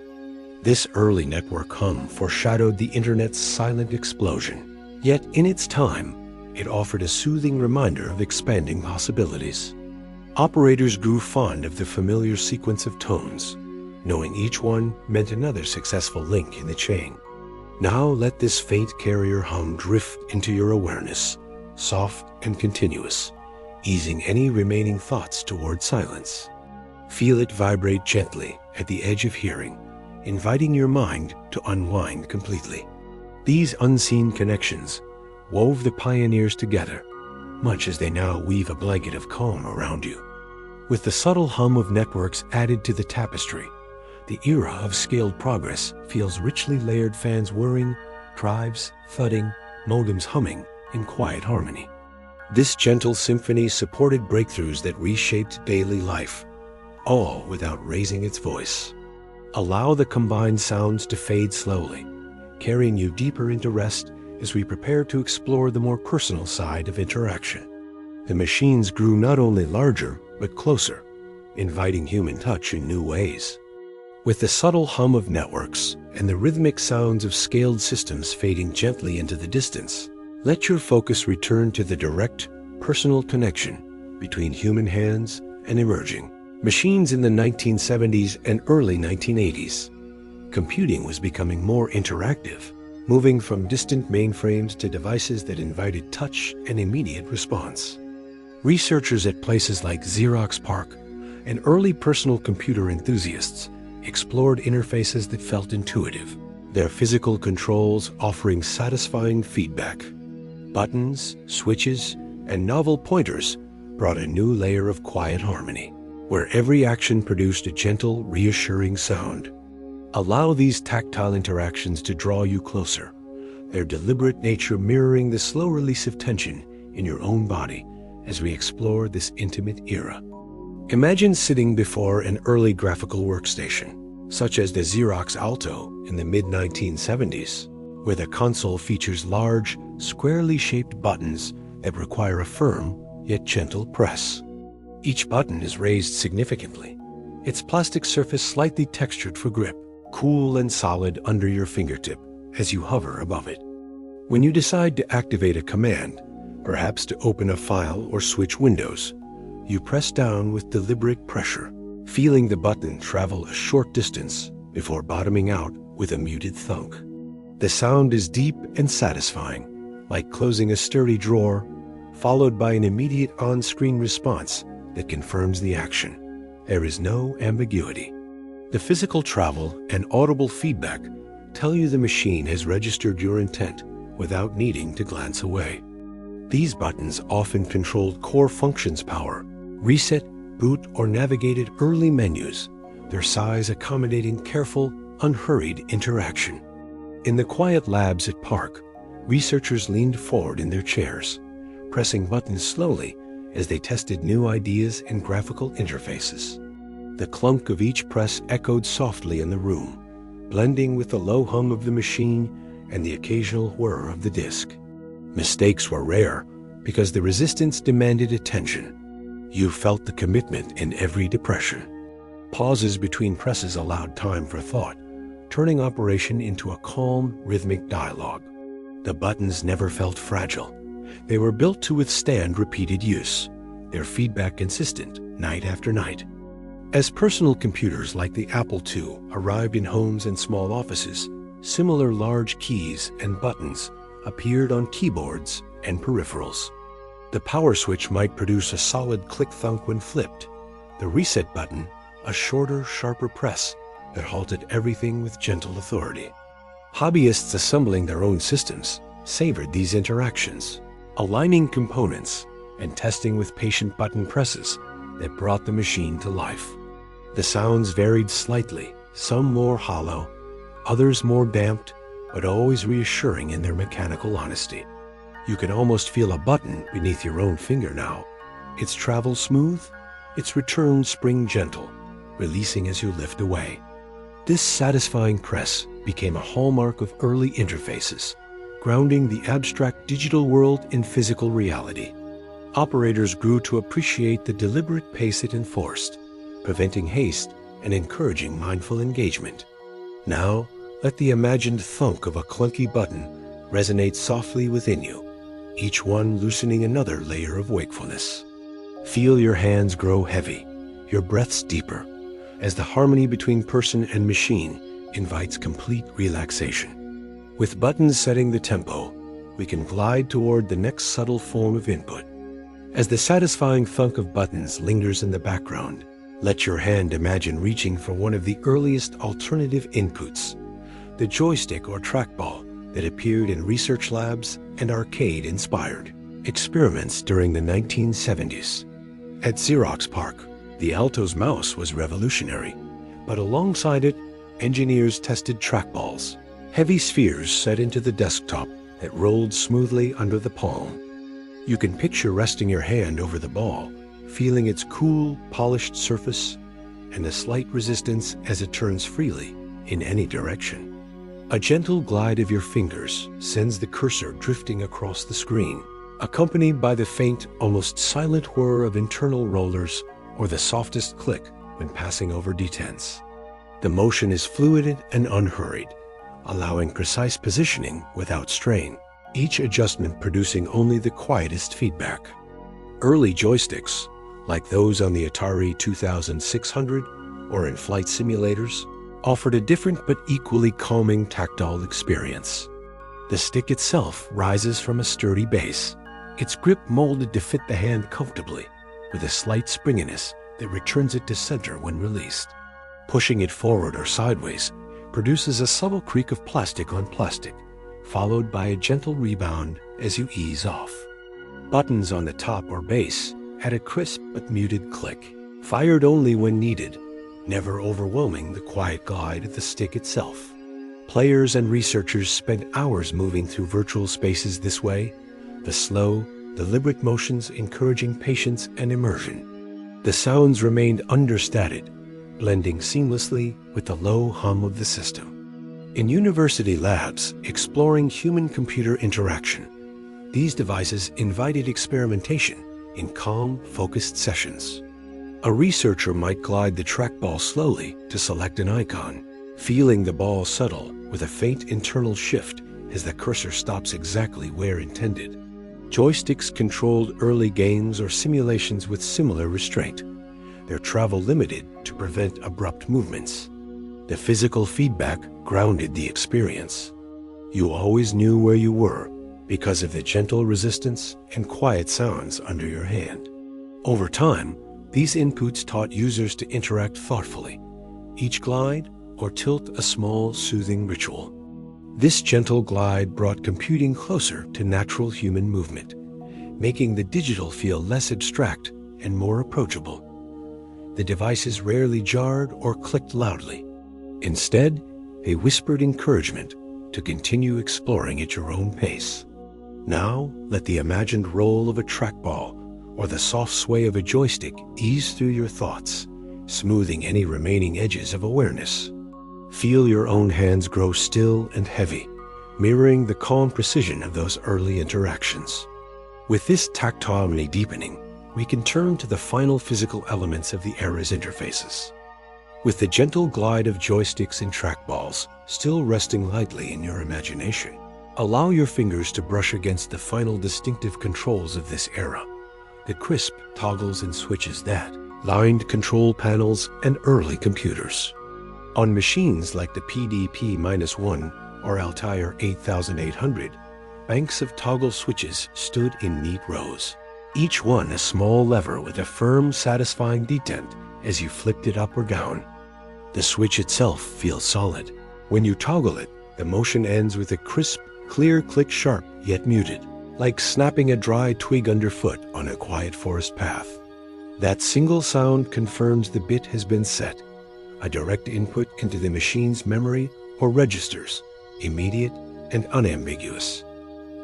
This early network hum foreshadowed the Internet's silent explosion, yet in its time, it offered a soothing reminder of expanding possibilities. Operators grew fond of the familiar sequence of tones, knowing each one meant another successful link in the chain. Now let this faint carrier hum drift into your awareness, soft and continuous, easing any remaining thoughts toward silence. Feel it vibrate gently at the edge of hearing, inviting your mind to unwind completely. These unseen connections wove the pioneers together, much as they now weave a blanket of calm around you. With the subtle hum of networks added to the tapestry, the era of scaled progress feels richly layered, fans whirring, drives thudding, modems humming in quiet harmony. This gentle symphony supported breakthroughs that reshaped daily life, all without raising its voice. Allow the combined sounds to fade slowly, carrying you deeper into rest as we prepare to explore the more personal side of interaction. The machines grew not only larger, but closer, inviting human touch in new ways. With the subtle hum of networks and the rhythmic sounds of scaled systems fading gently into the distance, let your focus return to the direct, personal connection between human hands and emerging machines. In the 1970s and early 1980s, computing was becoming more interactive, moving from distant mainframes to devices that invited touch and immediate response. Researchers at places like Xerox PARC and early personal computer enthusiasts explored interfaces that felt intuitive, their physical controls offering satisfying feedback. Buttons, switches, and novel pointers brought a new layer of quiet harmony, where every action produced a gentle, reassuring sound. Allow these tactile interactions to draw you closer, their deliberate nature mirroring the slow release of tension in your own body as we explore this intimate era. Imagine sitting before an early graphical workstation, such as the Xerox Alto in the mid-1970s, where the console features large, squarely shaped buttons that require a firm yet gentle press. Each button is raised significantly, its plastic surface slightly textured for grip, cool and solid under your fingertip as you hover above it. When you decide to activate a command, perhaps to open a file or switch windows, you press down with deliberate pressure, feeling the button travel a short distance before bottoming out with a muted thunk. The sound is deep and satisfying, like closing a sturdy drawer, followed by an immediate on-screen response that confirms the action. There is no ambiguity. The physical travel and audible feedback tell you the machine has registered your intent without needing to glance away. These buttons often controlled core functions: power, reset, boot, or navigated early menus, their size accommodating careful, unhurried interaction. In the quiet labs at PARC, researchers leaned forward in their chairs, pressing buttons slowly as they tested new ideas in graphical interfaces. The clunk of each press echoed softly in the room, blending with the low hum of the machine and the occasional whir of the disk. Mistakes were rare because the resistance demanded attention. You felt the commitment in every depression. Pauses between presses allowed time for thought, turning operation into a calm, rhythmic dialogue. The buttons never felt fragile. They were built to withstand repeated use, their feedback consistent night after night. As personal computers like the Apple II arrived in homes and small offices, similar large keys and buttons appeared on keyboards and peripherals. The power switch might produce a solid click-thunk when flipped, the reset button a shorter, sharper press that halted everything with gentle authority. Hobbyists assembling their own systems savored these interactions, aligning components and testing with patient button presses that brought the machine to life. The sounds varied slightly, some more hollow, others more damped, but always reassuring in their mechanical honesty. You can almost feel a button beneath your own finger now, its travel smooth, its return spring gentle, releasing as you lift away. This satisfying press became a hallmark of early interfaces, grounding the abstract digital world in physical reality. Operators grew to appreciate the deliberate pace it enforced, preventing haste and encouraging mindful engagement. Now, let the imagined thunk of a clunky button resonate softly within you, each one loosening another layer of wakefulness. Feel your hands grow heavy, your breaths deeper, as the harmony between person and machine invites complete relaxation. With buttons setting the tempo, we can glide toward the next subtle form of input. As the satisfying thunk of buttons lingers in the background, Let your hand imagine reaching for one of the earliest alternative inputs, the joystick or trackball that appeared in research labs and arcade-inspired experiments during the 1970s. At Xerox PARC, the Alto's mouse was revolutionary, but alongside it, engineers tested trackballs, heavy spheres set into the desktop that rolled smoothly under the palm. You can picture resting your hand over the ball, feeling its cool, polished surface and a slight resistance as it turns freely in any direction. A gentle glide of your fingers sends the cursor drifting across the screen, accompanied by the faint, almost silent whir of internal rollers or the softest click when passing over detents. The motion is fluid and unhurried, allowing precise positioning without strain, each adjustment producing only the quietest feedback. Early joysticks, like those on the Atari 2600 or in flight simulators, offered a different but equally calming tactile experience. The stick itself rises from a sturdy base, its grip molded to fit the hand comfortably, with a slight springiness that returns it to center when released. Pushing it forward or sideways produces a subtle creak of plastic on plastic, followed by a gentle rebound as you ease off. Buttons on the top or base add a crisp but muted click, fired only when needed, never overwhelming the quiet glide of the stick itself. Players and researchers spent hours moving through virtual spaces this way, the slow, deliberate motions encouraging patience and immersion. The sounds remained understated, blending seamlessly with the low hum of the system. In university labs exploring human-computer interaction, these devices invited experimentation in calm, focused sessions. A researcher might glide the trackball slowly to select an icon, feeling the ball settle with a faint internal shift as the cursor stops exactly where intended. Joysticks controlled early games or simulations with similar restraint, their travel limited to prevent abrupt movements. The physical feedback grounded the experience. You always knew where you were because of the gentle resistance and quiet sounds under your hand. Over time, these inputs taught users to interact thoughtfully, each glide or tilt a small, soothing ritual. This gentle glide brought computing closer to natural human movement, making the digital feel less abstract and more approachable. The devices rarely jarred or clicked loudly. Instead, they whispered encouragement to continue exploring at your own pace. Now, let the imagined roll of a trackball or the soft sway of a joystick ease through your thoughts, smoothing any remaining edges of awareness. Feel your own hands grow still and heavy, mirroring the calm precision of those early interactions. With this tactility deepening, we can turn to the final physical elements of the era's interfaces. With the gentle glide of joysticks and trackballs still resting lightly in your imagination, allow your fingers to brush against the final distinctive controls of this era, the crisp toggles and switches that lined control panels and early computers. On machines like the PDP-1 or Altair 8800, banks of toggle switches stood in neat rows, each one a small lever with a firm, satisfying detent as you flipped it up or down. The switch itself feels solid. When you toggle it, the motion ends with a crisp, clear click, sharp yet muted, like snapping a dry twig underfoot on a quiet forest path. That single sound confirms the bit has been set, a direct input into the machine's memory or registers, immediate and unambiguous.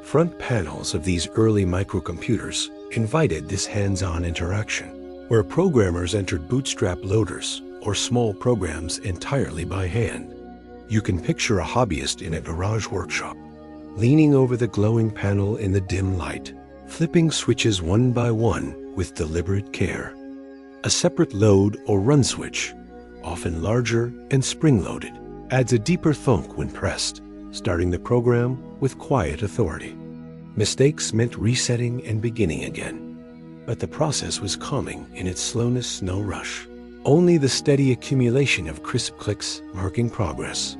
Front panels of these early microcomputers invited this hands-on interaction, where programmers entered bootstrap loaders or small programs entirely by hand. You can picture a hobbyist in a garage workshop, leaning over the glowing panel in the dim light, flipping switches one by one with deliberate care. A separate load or run switch, often larger and spring-loaded, adds a deeper thunk when pressed, starting the program with quiet authority. Mistakes meant resetting and beginning again, but the process was calming in its slowness, no rush. Only the steady accumulation of crisp clicks marking progress.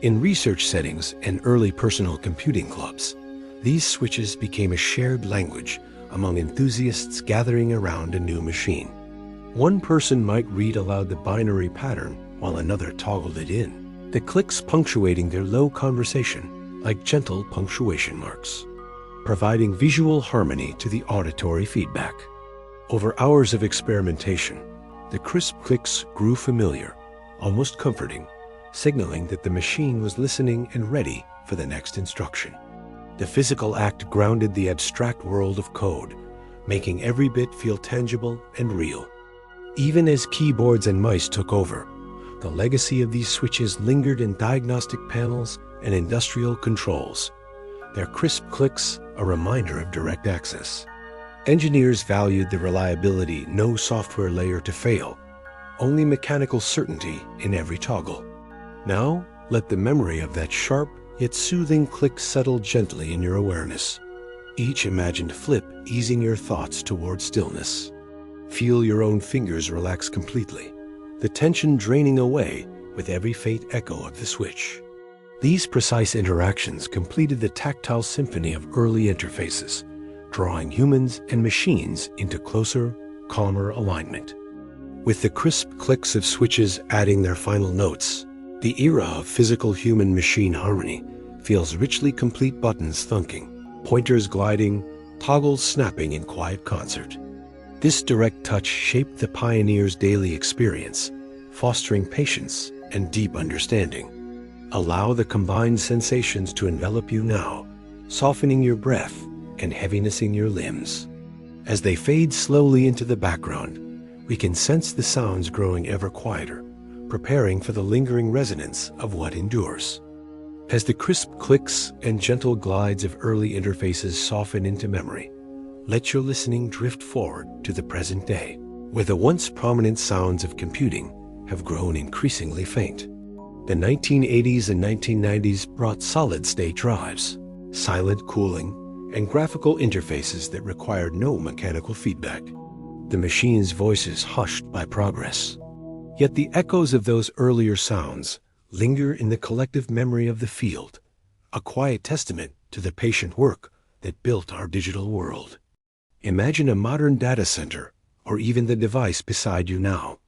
In research settings and early personal computing clubs, these switches became a shared language among enthusiasts gathering around a new machine. One person might read aloud the binary pattern while another toggled it in, the clicks punctuating their low conversation like gentle punctuation marks, providing visual harmony to the auditory feedback. Over hours of experimentation, the crisp clicks grew familiar, almost comforting, signaling that the machine was listening and ready for the next instruction. The physical act grounded the abstract world of code, making every bit feel tangible and real. Even as keyboards and mice took over, the legacy of these switches lingered in diagnostic panels and industrial controls, their crisp clicks a reminder of direct access. Engineers valued the reliability, no software layer to fail, only mechanical certainty in every toggle. Now, let the memory of that sharp yet soothing click settle gently in your awareness, each imagined flip easing your thoughts toward stillness. Feel your own fingers relax completely, the tension draining away with every faint echo of the switch. These precise interactions completed the tactile symphony of early interfaces, drawing humans and machines into closer, calmer alignment. With the crisp clicks of switches adding their final notes, the era of physical human-machine harmony feels richly complete, buttons thunking, pointers gliding, toggles snapping in quiet concert. This direct touch shaped the pioneer's daily experience, fostering patience and deep understanding. Allow the combined sensations to envelop you now, softening your breath and heavinessing your limbs. As they fade slowly into the background, we can sense the sounds growing ever quieter, preparing for the lingering resonance of what endures. As the crisp clicks and gentle glides of early interfaces soften into memory, let your listening drift forward to the present day, where the once prominent sounds of computing have grown increasingly faint. The 1980s and 1990s brought solid-state drives, silent cooling, and graphical interfaces that required no mechanical feedback. The machine's voices hushed by progress. Yet the echoes of those earlier sounds linger in the collective memory of the field, a quiet testament to the patient work that built our digital world. Imagine a modern data center, or even the device beside you now,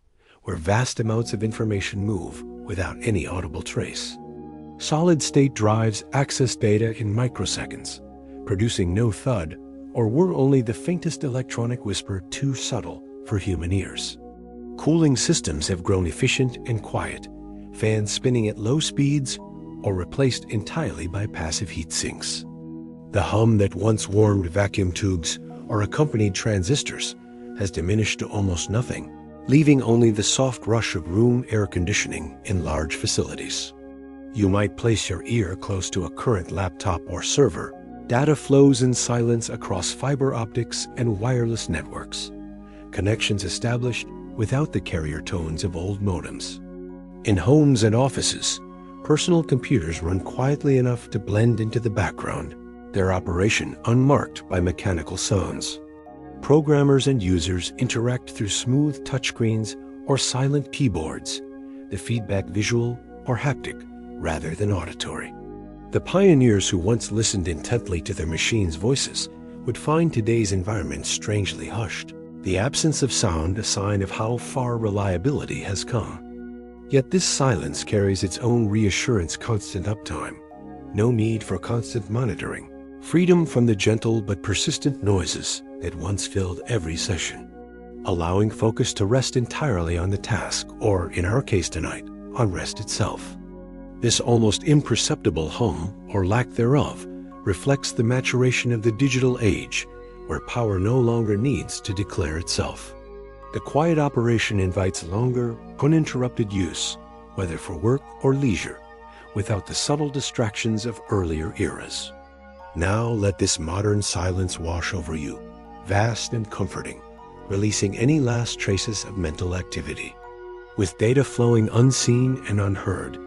where vast amounts of information move without any audible trace. Solid-state drives access data in microseconds, producing no thud or were only the faintest electronic whisper too subtle for human ears. Cooling systems have grown efficient and quiet, fans spinning at low speeds or replaced entirely by passive heat sinks. The hum that once warmed vacuum tubes or accompanied transistors has diminished to almost nothing, leaving only the soft rush of room air conditioning in large facilities. You might place your ear close to a current laptop or server. Data flows in silence across fiber optics and wireless networks, connections established without the carrier tones of old modems. In homes and offices, personal computers run quietly enough to blend into the background, their operation unmarked by mechanical sounds. Programmers and users interact through smooth touchscreens or silent keyboards, the feedback visual or haptic rather than auditory. The pioneers who once listened intently to their machines' voices would find today's environment strangely hushed, the absence of sound a sign of how far reliability has come. Yet this silence carries its own reassurance: constant uptime, no need for constant monitoring, freedom from the gentle but persistent noises that once filled every session, allowing focus to rest entirely on the task, or in our case tonight, on rest itself. This almost imperceptible hum, or lack thereof, reflects the maturation of the digital age, where power no longer needs to declare itself. The quiet operation invites longer, uninterrupted use, whether for work or leisure, without the subtle distractions of earlier eras. Now let this modern silence wash over you, vast and comforting, releasing any last traces of mental activity. With data flowing unseen and unheard,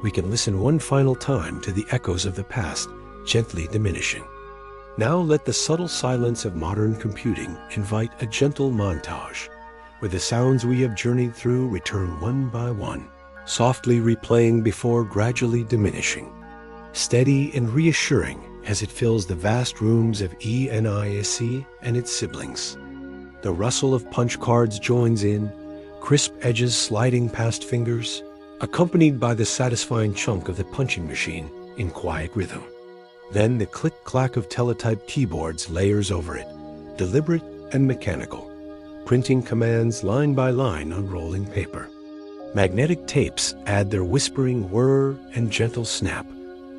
we can listen one final time to the echoes of the past gently diminishing. Now let the subtle silence of modern computing invite a gentle montage, where the sounds we have journeyed through return one by one, softly replaying before gradually diminishing, steady and reassuring as it fills the vast rooms of ENIAC and its siblings. The rustle of punch cards joins in, crisp edges sliding past fingers, accompanied by the satisfying chunk of the punching machine in quiet rhythm. Then the click-clack of teletype keyboards layers over it, deliberate and mechanical, printing commands line by line on rolling paper. Magnetic tapes add their whispering whir and gentle snap,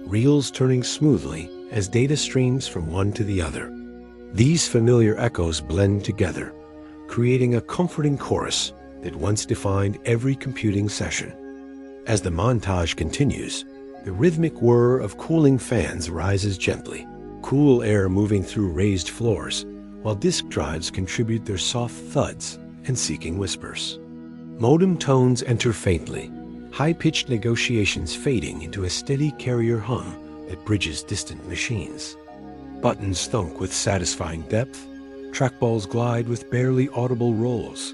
reels turning smoothly as data streams from one to the other. These familiar echoes blend together, creating a comforting chorus that once defined every computing session. As the montage continues, the rhythmic whir of cooling fans rises gently, cool air moving through raised floors, while disk drives contribute their soft thuds and seeking whispers. Modem tones enter faintly, high-pitched negotiations fading into a steady carrier hum that bridges distant machines. Buttons thunk with satisfying depth, trackballs glide with barely audible rolls,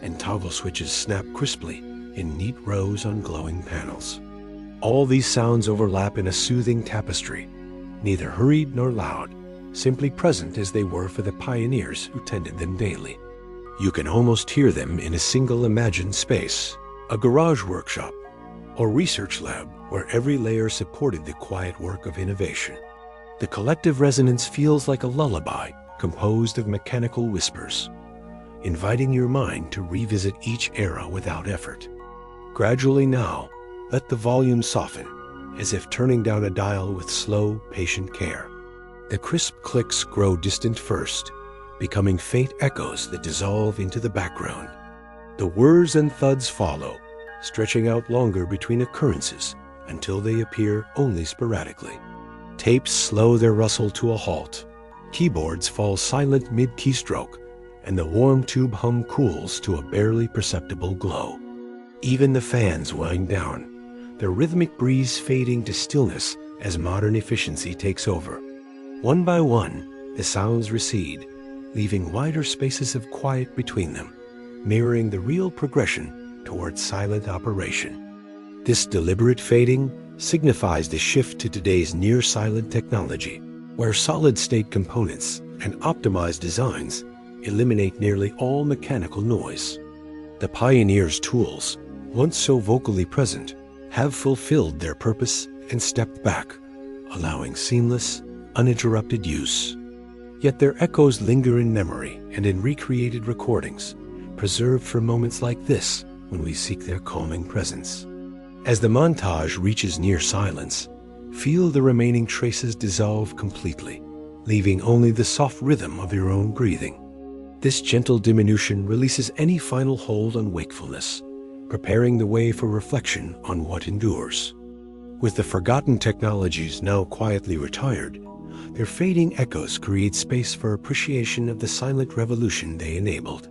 and toggle switches snap crisply in neat rows on glowing panels. All these sounds overlap in a soothing tapestry, neither hurried nor loud, simply present as they were for the pioneers who tended them daily. You can almost hear them in a single imagined space, a garage workshop, or research lab where every layer supported the quiet work of innovation. The collective resonance feels like a lullaby composed of mechanical whispers, inviting your mind to revisit each era without effort. Gradually now, let the volume soften, as if turning down a dial with slow, patient care. The crisp clicks grow distant first, becoming faint echoes that dissolve into the background. The whirs and thuds follow, stretching out longer between occurrences until they appear only sporadically. Tapes slow their rustle to a halt. Keyboards fall silent mid-keystroke, and the warm tube hum cools to a barely perceptible glow. Even the fans wind down, their rhythmic breeze fading to stillness as modern efficiency takes over. One by one, the sounds recede, leaving wider spaces of quiet between them, mirroring the real progression towards silent operation. This deliberate fading signifies the shift to today's near-silent technology, where solid-state components and optimized designs eliminate nearly all mechanical noise. The pioneers' tools, once so vocally present, have fulfilled their purpose and stepped back, allowing seamless, uninterrupted use. Yet their echoes linger in memory and in recreated recordings, preserved for moments like this when we seek their calming presence. As the montage reaches near silence, feel the remaining traces dissolve completely, leaving only the soft rhythm of your own breathing. This gentle diminution releases any final hold on wakefulness, preparing the way for reflection on what endures. With the forgotten technologies now quietly retired, their fading echoes create space for appreciation of the silent revolution they enabled.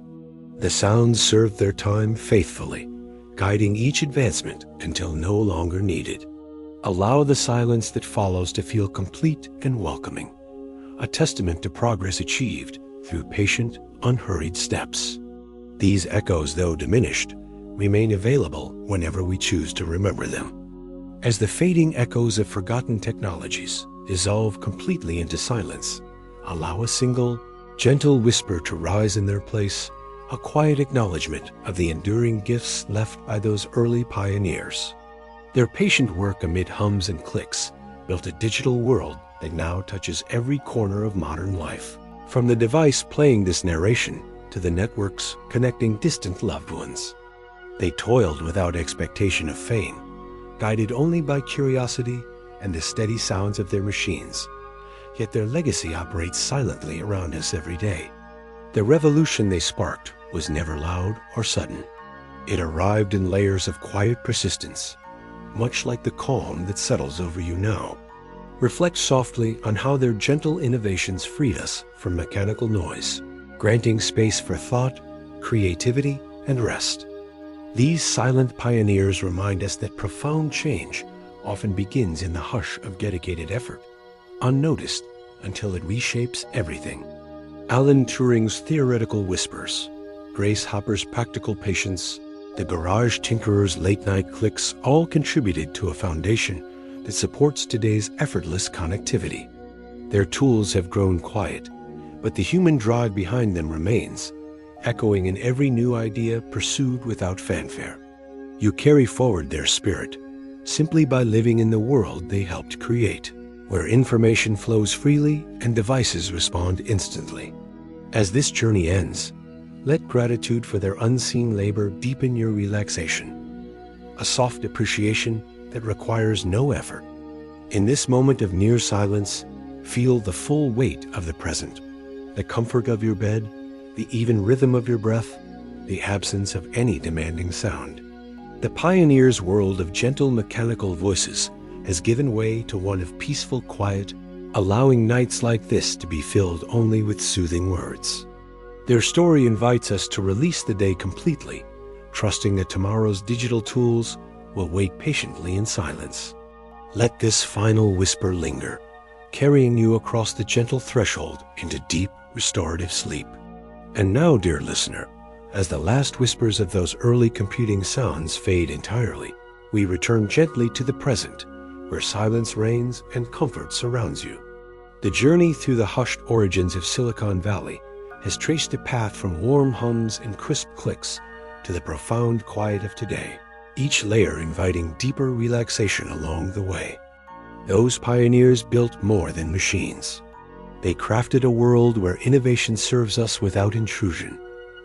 The sounds served their time faithfully, guiding each advancement until no longer needed. Allow the silence that follows to feel complete and welcoming, a testament to progress achieved through patient, unhurried steps. These echoes, though diminished, remain available whenever we choose to remember them. As the fading echoes of forgotten technologies dissolve completely into silence, allow a single, gentle whisper to rise in their place, a quiet acknowledgement of the enduring gifts left by those early pioneers. Their patient work amid hums and clicks built a digital world that now touches every corner of modern life, from the device playing this narration to the networks connecting distant loved ones. They toiled without expectation of fame, guided only by curiosity and the steady sounds of their machines. Yet their legacy operates silently around us every day. The revolution they sparked was never loud or sudden. It arrived in layers of quiet persistence, much like the calm that settles over you now. Reflect softly on how their gentle innovations freed us from mechanical noise, granting space for thought, creativity, and rest. These silent pioneers remind us that profound change often begins in the hush of dedicated effort, unnoticed until it reshapes everything. Alan Turing's theoretical whispers, Grace Hopper's practical patience, the garage tinkerer's late-night clicks all contributed to a foundation that supports today's effortless connectivity. Their tools have grown quiet, but the human drive behind them remains, echoing in every new idea pursued without fanfare. You carry forward their spirit simply by living in the world they helped create, where information flows freely and devices respond instantly. As this journey ends, let gratitude for their unseen labor deepen your relaxation, a soft appreciation that requires no effort. In this moment of near silence, feel the full weight of the present, the comfort of your bed, the even rhythm of your breath, the absence of any demanding sound. The pioneer's world of gentle mechanical voices has given way to one of peaceful quiet, allowing nights like this to be filled only with soothing words. Their story invites us to release the day completely, trusting that tomorrow's digital tools will wait patiently in silence. Let this final whisper linger, carrying you across the gentle threshold into deep, restorative sleep. And now, dear listener, as the last whispers of those early computing sounds fade entirely, we return gently to the present, where silence reigns and comfort surrounds you. The journey through the hushed origins of Silicon Valley has traced a path from warm hums and crisp clicks to the profound quiet of today, each layer inviting deeper relaxation along the way. Those pioneers built more than machines. They crafted a world where innovation serves us without intrusion,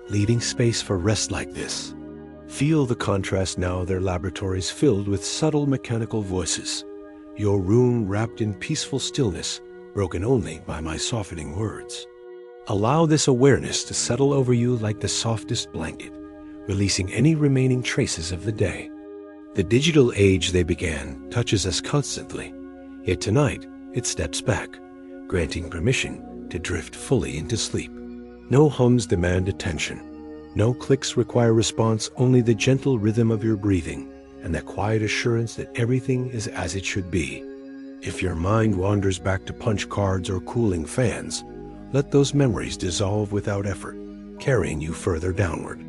leaving space for rest like this. Feel the contrast now, their laboratories filled with subtle mechanical voices, your room wrapped in peaceful stillness, broken only by my softening words. Allow this awareness to settle over you like the softest blanket, releasing any remaining traces of the day. The digital age they began touches us constantly, yet tonight it steps back, granting permission to drift fully into sleep. No hums demand attention. No clicks require response, only the gentle rhythm of your breathing and the quiet assurance that everything is as it should be. If your mind wanders back to punch cards or cooling fans, let those memories dissolve without effort, carrying you further downward.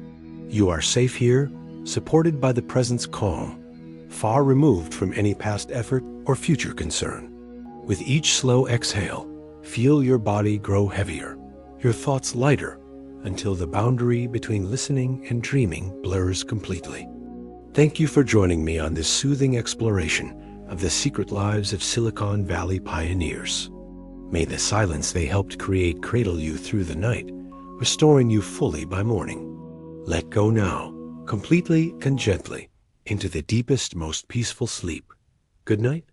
You are safe here, supported by the present's calm, far removed from any past effort or future concern. With each slow exhale, feel your body grow heavier, your thoughts lighter, until the boundary between listening and dreaming blurs completely. Thank you for joining me on this soothing exploration of the secret lives of Silicon Valley pioneers. May the silence they helped create cradle you through the night, restoring you fully by morning. Let go now, completely and gently, into the deepest, most peaceful sleep. Good night.